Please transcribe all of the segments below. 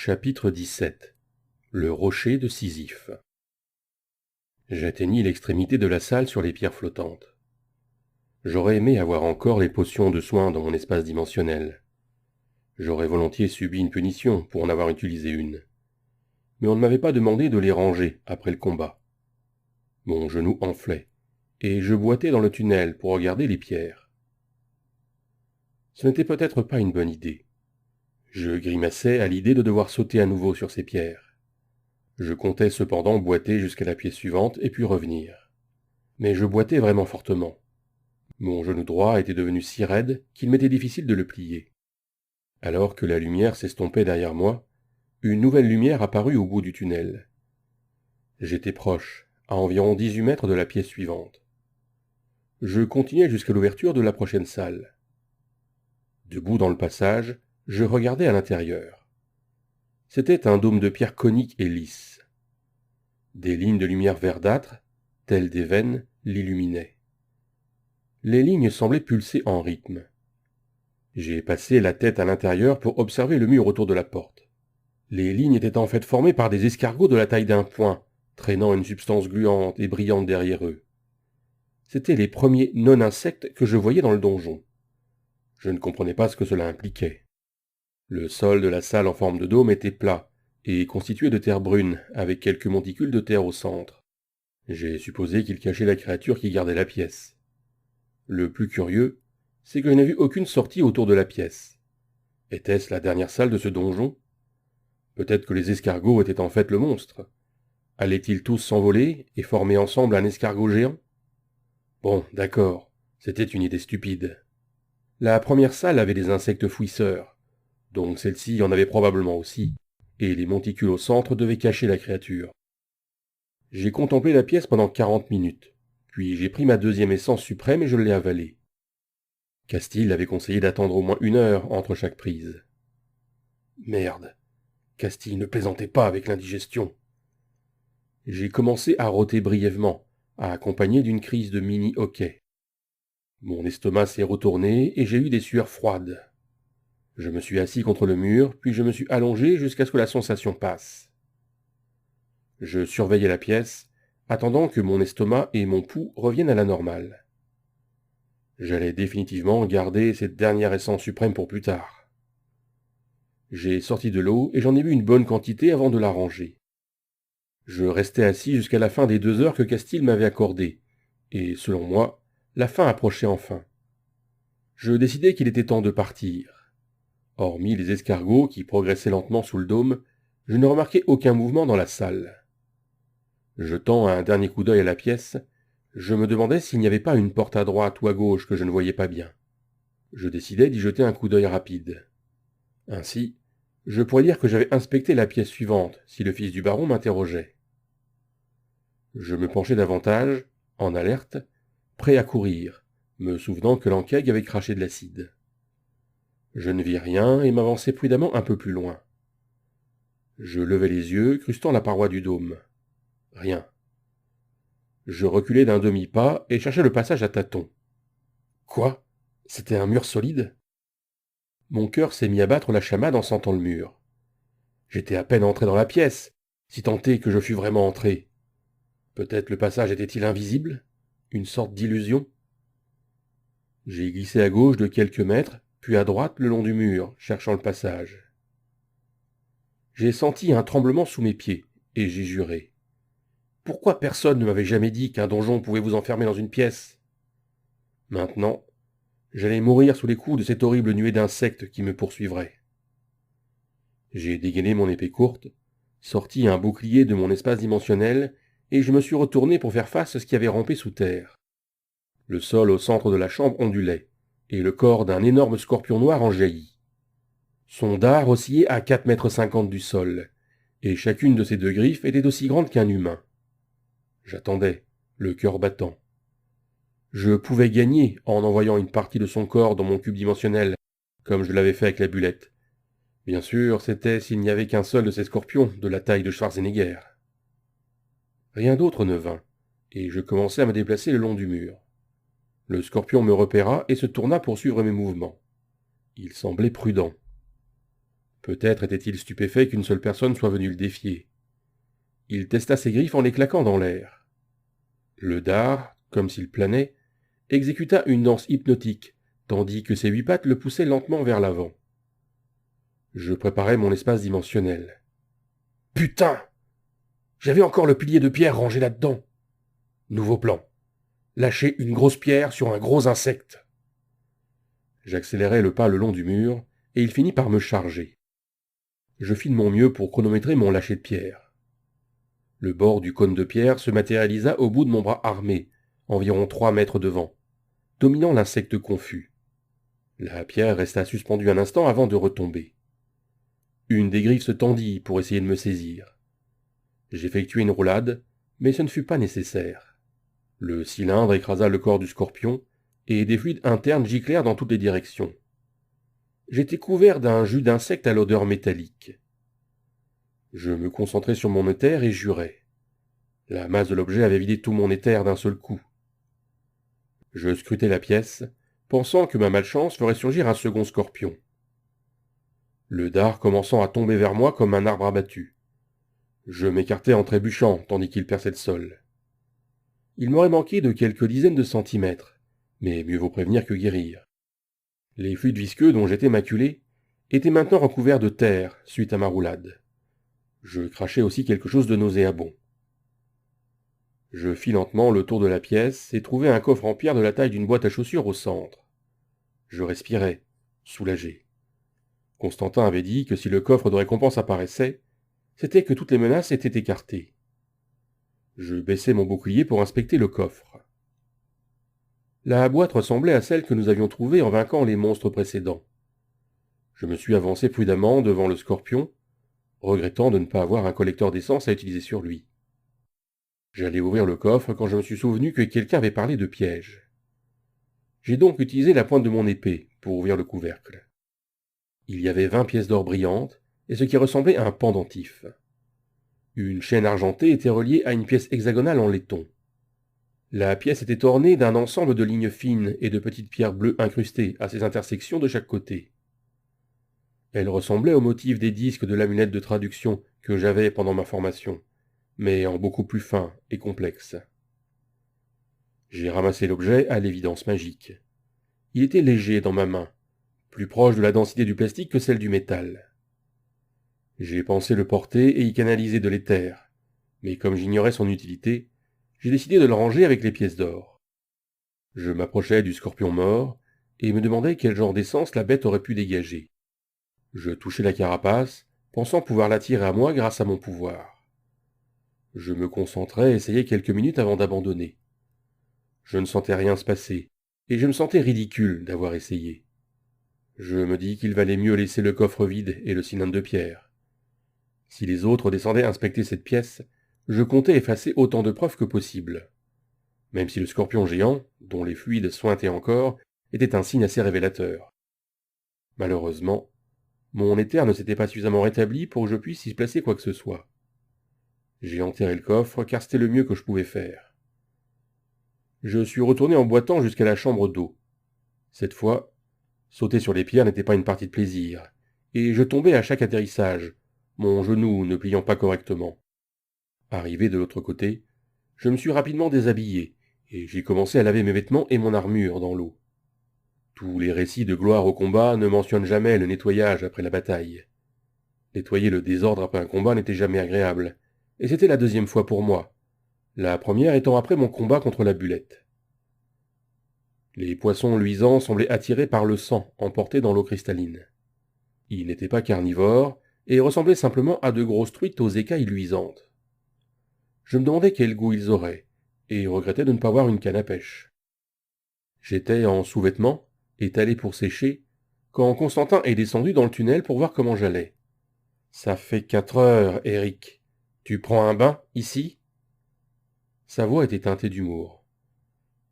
Chapitre 17. Le rocher de Sisyphe. J'atteignis l'extrémité de la salle sur les pierres flottantes. J'aurais aimé avoir encore les potions de soin dans mon espace dimensionnel. J'aurais volontiers subi une punition pour en avoir utilisé une. Mais on ne m'avait pas demandé de les ranger après le combat. Mon genou enflait, et je boitais dans le tunnel pour regarder les pierres. Ce n'était peut-être pas une bonne idée. Je grimaçais à l'idée de devoir sauter à nouveau sur ces pierres. Je comptais cependant boiter jusqu'à la pièce suivante et puis revenir. Mais je boitais vraiment fortement. Mon genou droit était devenu si raide qu'il m'était difficile de le plier. Alors que la lumière s'estompait derrière moi, une nouvelle lumière apparut au bout du tunnel. J'étais proche, à environ 18 mètres de la pièce suivante. Je continuai jusqu'à l'ouverture de la prochaine salle. Debout dans le passage, je regardais à l'intérieur. C'était un dôme de pierre conique et lisse. Des lignes de lumière verdâtre, telles des veines, l'illuminaient. Les lignes semblaient pulser en rythme. J'ai passé la tête à l'intérieur pour observer le mur autour de la porte. Les lignes étaient en fait formées par des escargots de la taille d'un poing, traînant une substance gluante et brillante derrière eux. C'étaient les premiers non-insectes que je voyais dans le donjon. Je ne comprenais pas ce que cela impliquait. Le sol de la salle en forme de dôme était plat et constitué de terre brune, avec quelques monticules de terre au centre. J'ai supposé qu'il cachait la créature qui gardait la pièce. Le plus curieux, c'est que je n'ai vu aucune sortie autour de la pièce. Était-ce la dernière salle de ce donjon? Peut-être que les escargots étaient en fait le monstre. Allaient-ils tous s'envoler et former ensemble un escargot géant? Bon, d'accord, c'était une idée stupide. La première salle avait des insectes fouisseurs, donc celle-ci en avait probablement aussi, et les monticules au centre devaient cacher la créature. J'ai contemplé la pièce pendant 40 minutes, puis j'ai pris ma deuxième essence suprême et je l'ai avalée. Castille avait conseillé d'attendre au moins 1 heure entre chaque prise. Merde, Castille ne plaisantait pas avec l'indigestion. J'ai commencé à rôter brièvement, accompagné d'une crise de mini-hoquet. Mon estomac s'est retourné et j'ai eu des sueurs froides. Je me suis assis contre le mur, puis je me suis allongé jusqu'à ce que la sensation passe. Je surveillais la pièce, attendant que mon estomac et mon pouls reviennent à la normale. J'allais définitivement garder cette dernière essence suprême pour plus tard. J'ai sorti de l'eau et j'en ai bu une bonne quantité avant de la ranger. Je restais assis jusqu'à la fin des 2 heures que Castille m'avait accordées, et selon moi, la fin approchait enfin. Je décidai qu'il était temps de partir. Hormis les escargots qui progressaient lentement sous le dôme, je ne remarquai aucun mouvement dans la salle. Jetant un dernier coup d'œil à la pièce, je me demandais s'il n'y avait pas une porte à droite ou à gauche que je ne voyais pas bien. Je décidai d'y jeter un coup d'œil rapide. Ainsi, je pourrais dire que j'avais inspecté la pièce suivante si le fils du baron m'interrogeait. Je me penchai davantage, en alerte, prêt à courir, me souvenant que l'enquête avait craché de l'acide. Je ne vis rien et m'avançai prudemment un peu plus loin. Je levai les yeux, crustant la paroi du dôme. Rien. Je reculai d'un demi-pas et cherchai le passage à tâtons. Quoi? C'était un mur solide? Mon cœur s'est mis à battre la chamade en sentant le mur. J'étais à peine entré dans la pièce, si tant est que je fus vraiment entré. Peut-être le passage était-il invisible? Une sorte d'illusion? J'ai glissé à gauche de quelques mètres, puis à droite le long du mur, cherchant le passage. J'ai senti un tremblement sous mes pieds, et j'ai juré. Pourquoi personne ne m'avait jamais dit qu'un donjon pouvait vous enfermer dans une pièce? Maintenant, j'allais mourir sous les coups de cette horrible nuée d'insectes qui me poursuivrait. J'ai dégainé mon épée courte, sorti un bouclier de mon espace dimensionnel, et je me suis retourné pour faire face à ce qui avait rampé sous terre. Le sol au centre de la chambre ondulait, et le corps d'un énorme scorpion noir en jaillit. Son dard oscillait à 4,50 m du sol, et chacune de ses 2 griffes était aussi grande qu'un humain. J'attendais, le cœur battant. Je pouvais gagner en envoyant une partie de son corps dans mon cube dimensionnel, comme je l'avais fait avec la bulette. Bien sûr, c'était s'il n'y avait qu'un seul de ces scorpions de la taille de Schwarzenegger. Rien d'autre ne vint, et je commençai à me déplacer le long du mur. Le scorpion me repéra et se tourna pour suivre mes mouvements. Il semblait prudent. Peut-être était-il stupéfait qu'une seule personne soit venue le défier. Il testa ses griffes en les claquant dans l'air. Le dard, comme s'il planait, exécuta une danse hypnotique, tandis que ses 8 pattes le poussaient lentement vers l'avant. Je préparais mon espace dimensionnel. Putain! J'avais encore le pilier de pierre rangé là-dedans. Nouveau plan. Lâcher une grosse pierre sur un gros insecte. J'accélérai le pas le long du mur, et il finit par me charger. Je fis de mon mieux pour chronométrer mon lâcher de pierre. Le bord du cône de pierre se matérialisa au bout de mon bras armé, environ 3 mètres devant, dominant l'insecte confus. La pierre resta suspendue un instant avant de retomber. Une des griffes se tendit pour essayer de me saisir. J'effectuai une roulade, mais ce ne fut pas nécessaire. Le cylindre écrasa le corps du scorpion, et des fluides internes giclèrent dans toutes les directions. J'étais couvert d'un jus d'insecte à l'odeur métallique. Je me concentrai sur mon éther et jurai. La masse de l'objet avait vidé tout mon éther d'un seul coup. Je scrutai la pièce, pensant que ma malchance ferait surgir un second scorpion. Le dard commençant à tomber vers moi comme un arbre abattu. Je m'écartai en trébuchant tandis qu'il perçait le sol. Il m'aurait manqué de quelques dizaines de centimètres, mais mieux vaut prévenir que guérir. Les fluides visqueux dont j'étais maculé étaient maintenant recouverts de terre suite à ma roulade. Je crachai aussi quelque chose de nauséabond. Je fis lentement le tour de la pièce et trouvai un coffre en pierre de la taille d'une boîte à chaussures au centre. Je respirai, soulagé. Constantin avait dit que si le coffre de récompense apparaissait, c'était que toutes les menaces étaient écartées. Je baissai mon bouclier pour inspecter le coffre. La boîte ressemblait à celle que nous avions trouvée en vainquant les monstres précédents. Je me suis avancé prudemment devant le scorpion, regrettant de ne pas avoir un collecteur d'essence à utiliser sur lui. J'allais ouvrir le coffre quand je me suis souvenu que quelqu'un avait parlé de piège. J'ai donc utilisé la pointe de mon épée pour ouvrir le couvercle. Il y avait 20 pièces d'or brillantes et ce qui ressemblait à un pendentif. Une chaîne argentée était reliée à une pièce hexagonale en laiton. La pièce était ornée d'un ensemble de lignes fines et de petites pierres bleues incrustées à ses intersections de chaque côté. Elle ressemblait au motif des disques de l'amulette de traduction que j'avais pendant ma formation, mais en beaucoup plus fin et complexe. J'ai ramassé l'objet à l'évidence magique. Il était léger dans ma main, plus proche de la densité du plastique que celle du métal. J'ai pensé le porter et y canaliser de l'éther, mais comme j'ignorais son utilité, j'ai décidé de le ranger avec les pièces d'or. Je m'approchai du scorpion mort et me demandai quel genre d'essence la bête aurait pu dégager. Je touchai la carapace, pensant pouvoir l'attirer à moi grâce à mon pouvoir. Je me concentrai et essayai quelques minutes avant d'abandonner. Je ne sentais rien se passer, et je me sentais ridicule d'avoir essayé. Je me dis qu'il valait mieux laisser le coffre vide et le cylindre de pierre. Si les autres descendaient inspecter cette pièce, je comptais effacer autant de preuves que possible. Même si le scorpion géant, dont les fluides suintaient encore, était un signe assez révélateur. Malheureusement, mon éther ne s'était pas suffisamment rétabli pour que je puisse y placer quoi que ce soit. J'ai enterré le coffre car c'était le mieux que je pouvais faire. Je suis retourné en boitant jusqu'à la chambre d'eau. Cette fois, sauter sur les pierres n'était pas une partie de plaisir, et je tombais à chaque atterrissage, mon genou ne pliant pas correctement. Arrivé de l'autre côté, je me suis rapidement déshabillé, et j'ai commencé à laver mes vêtements et mon armure dans l'eau. Tous les récits de gloire au combat ne mentionnent jamais le nettoyage après la bataille. Nettoyer le désordre après un combat n'était jamais agréable, et c'était la deuxième fois pour moi, la première étant après mon combat contre la bulette. Les poissons luisants semblaient attirés par le sang emporté dans l'eau cristalline. Ils n'étaient pas carnivores, et ressemblaient simplement à de grosses truites aux écailles luisantes. Je me demandais quel goût ils auraient, et regrettais de ne pas avoir une canne à pêche. J'étais en sous-vêtements, étalé pour sécher, quand Constantin est descendu dans le tunnel pour voir comment j'allais. « Ça fait 4 heures, Eric. Tu prends un bain, ici ?» Sa voix était teintée d'humour.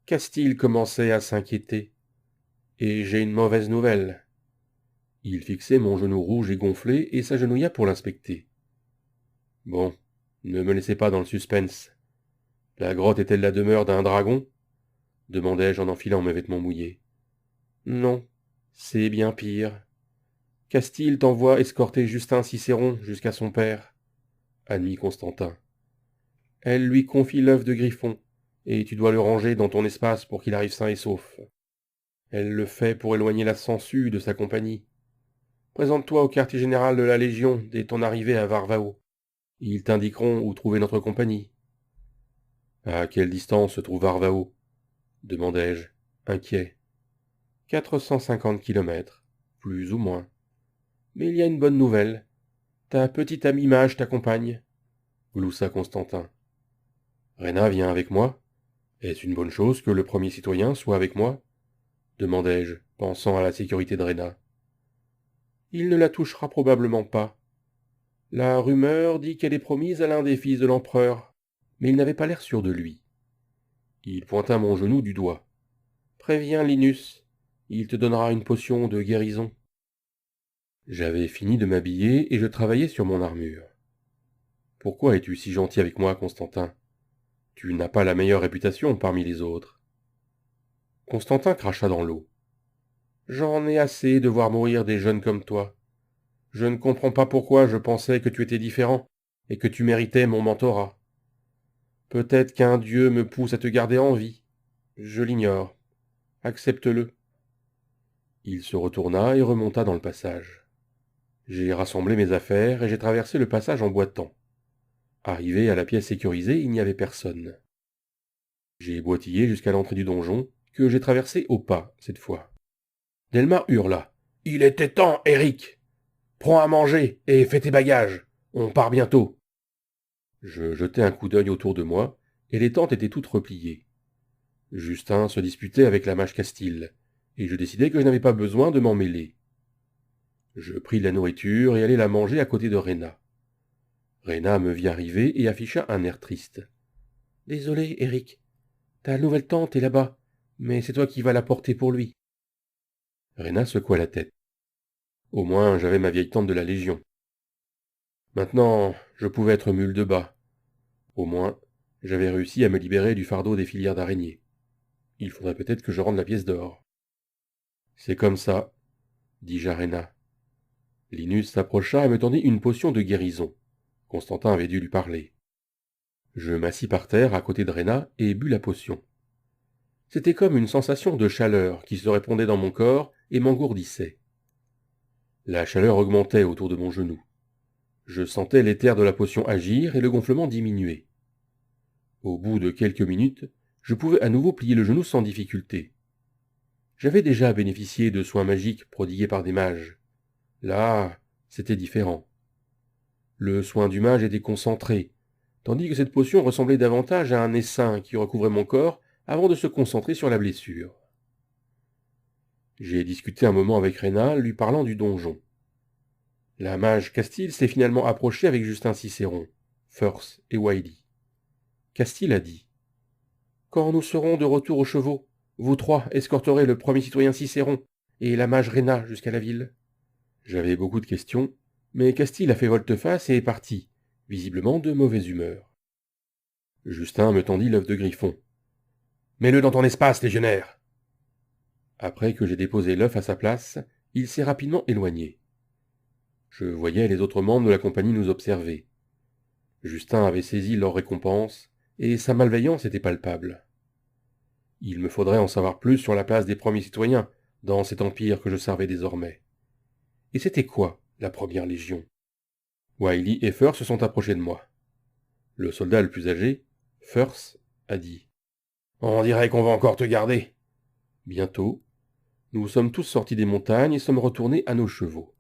Castille commençait à s'inquiéter. « Et j'ai une mauvaise nouvelle. » Il fixait mon genou rouge et gonflé et s'agenouilla pour l'inspecter. « Bon, ne me laissez pas dans le suspense. La grotte est-elle la demeure d'un dragon ?» demandai-je en enfilant mes vêtements mouillés. « Non, c'est bien pire. Castille t'envoie escorter Justin Cicéron jusqu'à son père, admit Constantin. Elle lui confie l'œuf de Griffon, et tu dois le ranger dans ton espace pour qu'il arrive sain et sauf. Elle le fait pour éloigner la sangsue de sa compagnie. Présente-toi au quartier général de la Légion dès ton arrivée à Varvao. Ils t'indiqueront où trouver notre compagnie. À quelle distance se trouve Varvao demandai-je, inquiet. 450 kilomètres, plus ou moins. Mais il y a une bonne nouvelle. Ta petite amie mage t'accompagne, gloussa Constantin. Rhéna vient avec moi? Est-ce une bonne chose que le premier citoyen soit avec moi? Demandai-je, pensant à la sécurité de Rhéna. Il ne la touchera probablement pas. La rumeur dit qu'elle est promise à l'un des fils de l'empereur, mais il n'avait pas l'air sûr de lui. Il pointa mon genou du doigt. Préviens Linus, il te donnera une potion de guérison. J'avais fini de m'habiller et je travaillais sur mon armure. Pourquoi es-tu si gentil avec moi, Constantin? Tu n'as pas la meilleure réputation parmi les autres. Constantin cracha dans l'eau. J'en ai assez de voir mourir des jeunes comme toi. Je ne comprends pas pourquoi je pensais que tu étais différent et que tu méritais mon mentorat. Peut-être qu'un dieu me pousse à te garder en vie. Je l'ignore. Accepte-le. Il se retourna et remonta dans le passage. J'ai rassemblé mes affaires et j'ai traversé le passage en boitant. Arrivé à la pièce sécurisée, il n'y avait personne. J'ai boitillé jusqu'à l'entrée du donjon, que j'ai traversé au pas, cette fois. Delmar hurla. « Il était temps, Eric! Prends à manger et fais tes bagages. On part bientôt. » Je jetai un coup d'œil autour de moi, et les tentes étaient toutes repliées. Justin se disputait avec la mage Castille, et je décidai que je n'avais pas besoin de m'en mêler. Je pris la nourriture et allai la manger à côté de Rhéna. Rhéna me vit arriver et afficha un air triste. « Désolé, Eric. Ta nouvelle tante est là-bas, mais c'est toi qui vas la porter pour lui. » Rhéna secoua la tête. Au moins, j'avais ma vieille tante de la Légion. Maintenant, je pouvais être mule de bas. Au moins, j'avais réussi à me libérer du fardeau des filières d'araignées. Il faudrait peut-être que je rende la pièce d'or. C'est comme ça, dis-je à Rhéna. Linus s'approcha et me tendit une potion de guérison. Constantin avait dû lui parler. Je m'assis par terre à côté de Rhéna et bus la potion. C'était comme une sensation de chaleur qui se répandait dans mon corps et m'engourdissait. La chaleur augmentait autour de mon genou. Je sentais l'éther de la potion agir et le gonflement diminuer. Au bout de quelques minutes, je pouvais à nouveau plier le genou sans difficulté. J'avais déjà bénéficié de soins magiques prodigués par des mages. Là, c'était différent. Le soin du mage était concentré, tandis que cette potion ressemblait davantage à un essaim qui recouvrait mon corps avant de se concentrer sur la blessure. J'ai discuté un moment avec Rhéna, lui parlant du donjon. La mage Castille s'est finalement approchée avec Justin Cicéron, Firth et Wiley. Castille a dit « Quand nous serons de retour aux chevaux, vous trois escorterez le premier citoyen Cicéron et la mage Rhéna jusqu'à la ville. » J'avais beaucoup de questions, mais Castille a fait volte-face et est parti, visiblement de mauvaise humeur. Justin me tendit l'œuf de Griffon. « Mets-le dans ton espace, légionnaire !» Après que j'ai déposé l'œuf à sa place, il s'est rapidement éloigné. Je voyais les autres membres de la compagnie nous observer. Justin avait saisi leur récompense, et sa malveillance était palpable. Il me faudrait en savoir plus sur la place des premiers citoyens dans cet empire que je servais désormais. Et c'était quoi, la première légion? Wiley et Firth se sont approchés de moi. Le soldat le plus âgé, Firth, a dit « On dirait qu'on va encore te garder. » Bientôt, nous sommes tous sortis des montagnes et sommes retournés à nos chevaux.